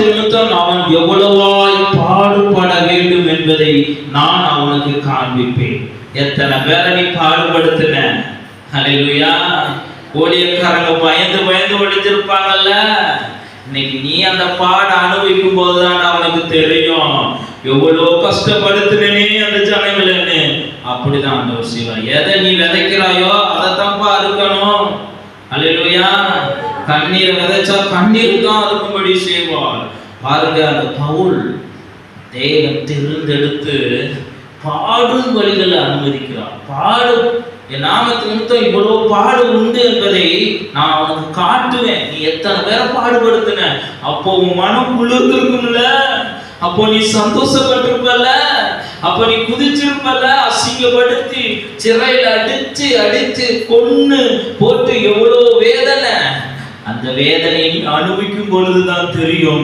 நிமித்தம் அவன் எவ்வளவாய் பாடுபட வேண்டும் என்பதை நான் அவனுக்கு காண்பிப்பேன். எத்தனை பேரை நீ பாடுபடுத்தின. ஹல்லேலூயா. ஊழியக்காரங்க பயந்து பயந்து ஒழிச்சிருப்பாங்கல்ல. இன்னைக்கு நீ அந்த பாட அனுபவிக்கும் போதுதான் அவனுக்கு தெரியும் எவ்வளோ கஷ்டப்படுத்தினே அந்த ஜனங்களன்னு. அப்படிதான் ஆண்டவர் செய்வார். எதை நீ விதைக்கிறாயோ அதைத்தான்ப்பா அறுக்கணும். ஹல்லேலூயா. கண்ணீரை விதைச்சா கண்ணீர் தான் அறுக்கும்படி செய்வார். பாருங்க, அந்த பவுல் தேவன் தேர்ந்தெடுத்து பாடும் வழிகளை அனுமதிக்கிறார். பாடும் என் நாமத்து நிமித்தம் இவ்வளவு பாடு உண்டு என்பதை நான் அவனுக்கு காட்டுவேன். நீ எத்தனை பேரை பாடுபடுத்தின. அப்போ உன் மனம் குளிர்ந்திருக்கும்ல, அப்போ நீ சந்தோஷப்பட்டிருப்பல்ல, அப்போ நீ குதிச்சிருப்பல்ல. அசிங்கப்படுத்தி சிறையில் அடிச்சு அடிச்சு கொன்னு போட்டு எவ்வளவு வேதனை. அந்த வேதனையை நீ அனுபவிக்கும் பொழுதுதான் தெரியும்